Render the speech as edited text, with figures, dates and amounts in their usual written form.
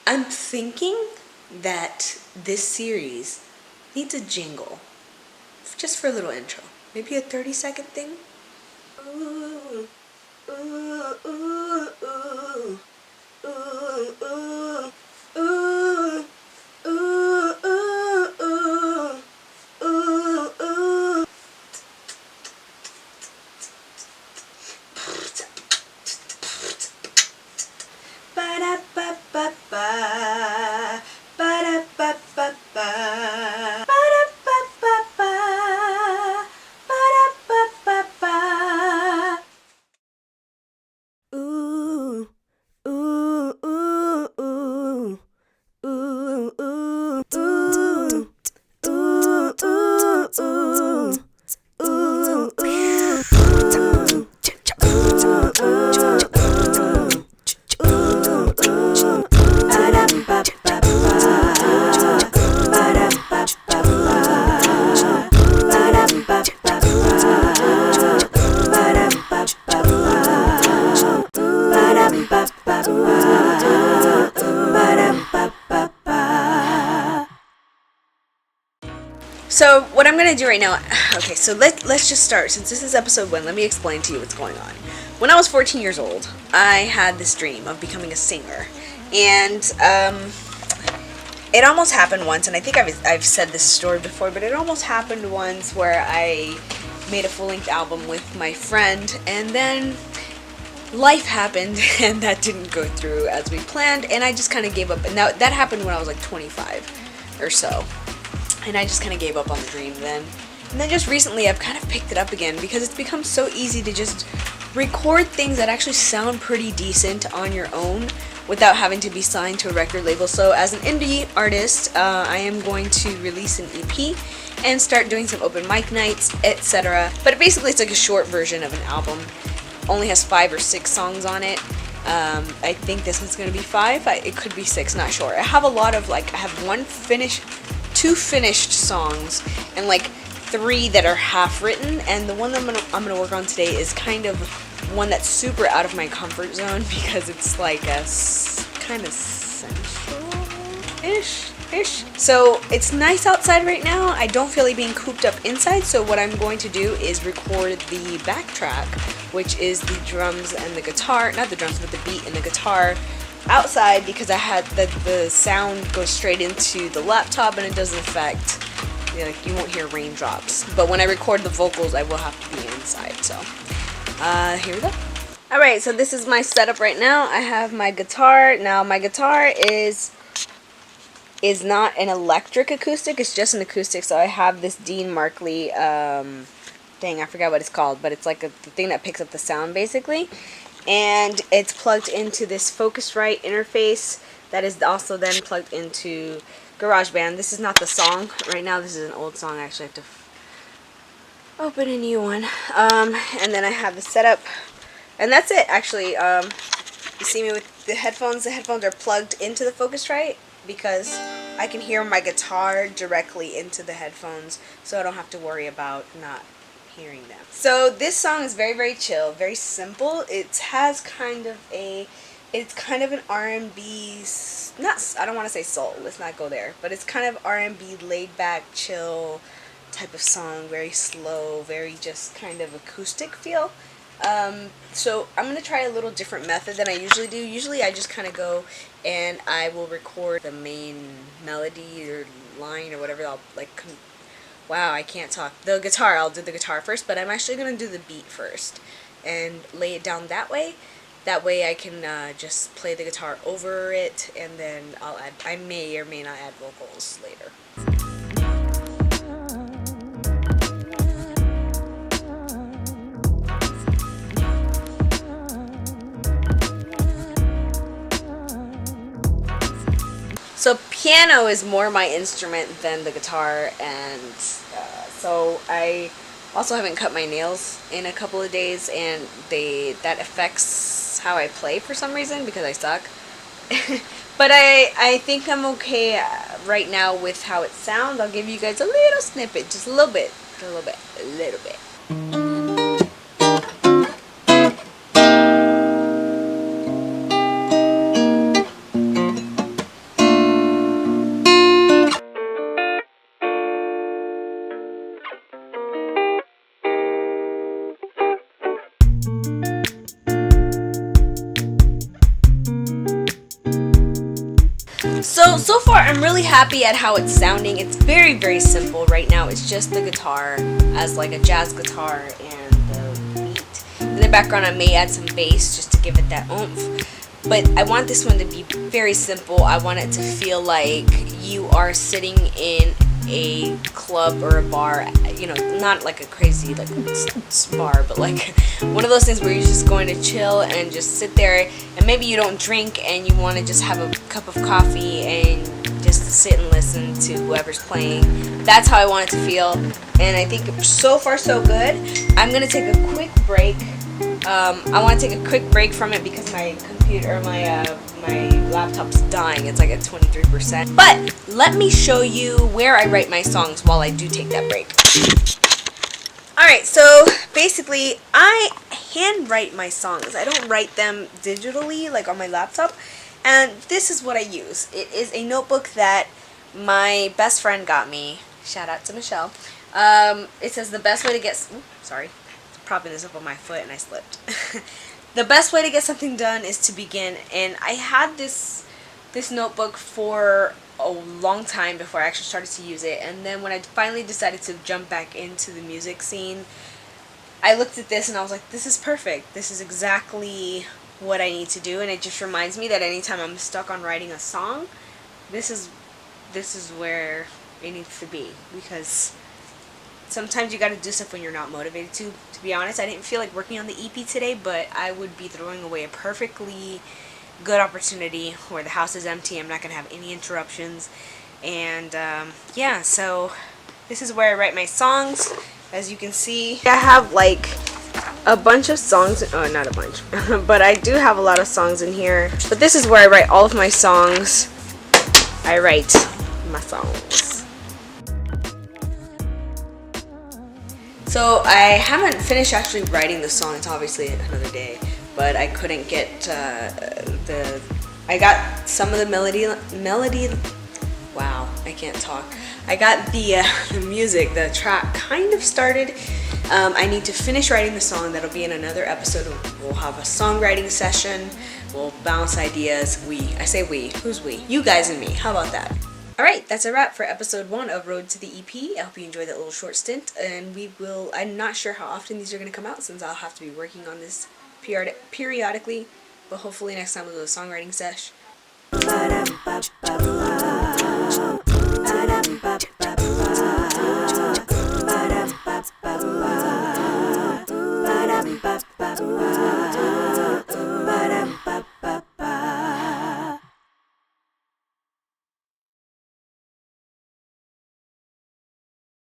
I'm thinking that this series needs a jingle, just for a little intro. Maybe a 30-second thing. Ooh, ooh, ooh, ooh, ooh, ooh, ooh, ooh, ooh, ooh, ooh, ooh. Ba-da-ba-ba-ba, ba-da-ba-ba-ba, ba-da-ba-ba-ba, ba-da-ba-ba-ba. Ooh, ooh, ooh, ooh, ooh, ooh, ooh, ooh, So what I'm gonna do right now, okay, so let's just start. Since this is episode 1, let me explain to you what's going on. When I was 14 years old, I had this dream of becoming a singer, and it almost happened once. And I think I've said this story before, but it almost happened once where I made a full-length album with my friend, and then life happened, and that didn't go through as we planned, and I just kind of gave up. And that happened when I was like 25 or so. And I just kind of gave up on the dream then. And then just recently I've kind of picked it up again because it's become so easy to just record things that actually sound pretty decent on your own without having to be signed to a record label. So as an indie artist, I am going to release an EP and start doing some open mic nights, etc. But basically it's like a short version of an album. Only has 5 or 6 songs on it. I think this one's going to be 5. It could be 6, not sure. I have a lot of, like, I have 2 finished songs and like 3 that are half written, and the one that I'm gonna work on today is kind of one that's super out of my comfort zone because it's like a kind of sensual-ish. So it's nice outside right now. I don't feel like being cooped up inside, so what I'm going to do is record the backtrack, which is the drums and the guitar, not the drums, but the beat and the guitar outside, because I had the sound goes straight into the laptop and it doesn't affect, like, you won't hear raindrops. But when I record the vocals, I will have to be inside. So here we go. Alright, so this is my setup right now. I have my guitar. Now my guitar is not an electric acoustic, it's just an acoustic. So I have this Dean Markley thing, I forgot what it's called, but it's like the thing that picks up the sound basically. And it's plugged into this Focusrite interface that is also then plugged into GarageBand. This is not the song right now. This is an old song. I actually have to open a new one. And then I have the setup. And that's it, actually. You see me with the headphones. The headphones are plugged into the Focusrite because I can hear my guitar directly into the headphones, so I don't have to worry about not hearing them. So this song is very, very chill, very simple. It has kind of it's kind of an R&B, I don't want to say soul, let's not go there, but it's kind of R&B, laid back, chill type of song, very slow, very just kind of acoustic feel. So I'm going to try a little different method than I usually do. Usually I just kind of go and I will record the main melody or line or whatever. I'll like wow, I can't talk. The guitar, I'll do the guitar first, but I'm actually going to do the beat first and lay it down that way. That way I can just play the guitar over it, and then I may or may not add vocals later. So piano is more my instrument than the guitar, and so I also haven't cut my nails in a couple of days, and that affects how I play for some reason because I suck. But I think I'm okay right now with how it sounds. I'll give you guys a little snippet, just a little bit. So far I'm really happy at how it's sounding. It's very, very simple right now. It's just the guitar as like a jazz guitar and the beat. In the background I may add some bass just to give it that oomph. But I want this one to be very simple. I want it to feel like you are sitting in a club or a bar, you know, not like a crazy like bar, but like one of those things where you're just going to chill and just sit there, and maybe you don't drink and you want to just have a cup of coffee and just sit and listen to whoever's playing. That's how I want it to feel, and I think so far so good. I'm gonna take a quick break. I want to take a quick break from it because my computer, my laptop's dying. It's like at 23%. But let me show you where I write my songs while I do take that break. Alright, so basically I handwrite my songs. I don't write them digitally like on my laptop. And this is what I use. It is a notebook that my best friend got me. Shout out to Michelle. It says the best way to get... sorry. Propping this up on my foot and I slipped. The best way to get something done is to begin, and I had this notebook for a long time before I actually started to use it, and then when I finally decided to jump back into the music scene, I looked at this and I was like, this is perfect. This is exactly what I need to do, and it just reminds me that anytime I'm stuck on writing a song, this is where it needs to be, because sometimes you gotta do stuff when you're not motivated to. To be honest, I didn't feel like working on the EP today, but I would be throwing away a perfectly good opportunity where the house is empty, I'm not gonna have any interruptions, and yeah, so this is where I write my songs. As you can see, I have like a bunch of songs, oh not a bunch, but I do have a lot of songs in here, but this is where I write all of my songs. I write my songs. So I haven't finished actually writing the song. It's obviously another day, but I couldn't get I got some of the melody. Wow, I can't talk. I got the music, the track kind of started. I need to finish writing the song. That'll be in another episode. We'll have a songwriting session. We'll bounce ideas. I say we. Who's we? You guys and me. How about that? Alright, that's a wrap for episode 1 of Road to the EP. I hope you enjoyed that little short stint, and I'm not sure how often these are going to come out since I'll have to be working on this periodically, but hopefully next time we'll do a songwriting sesh.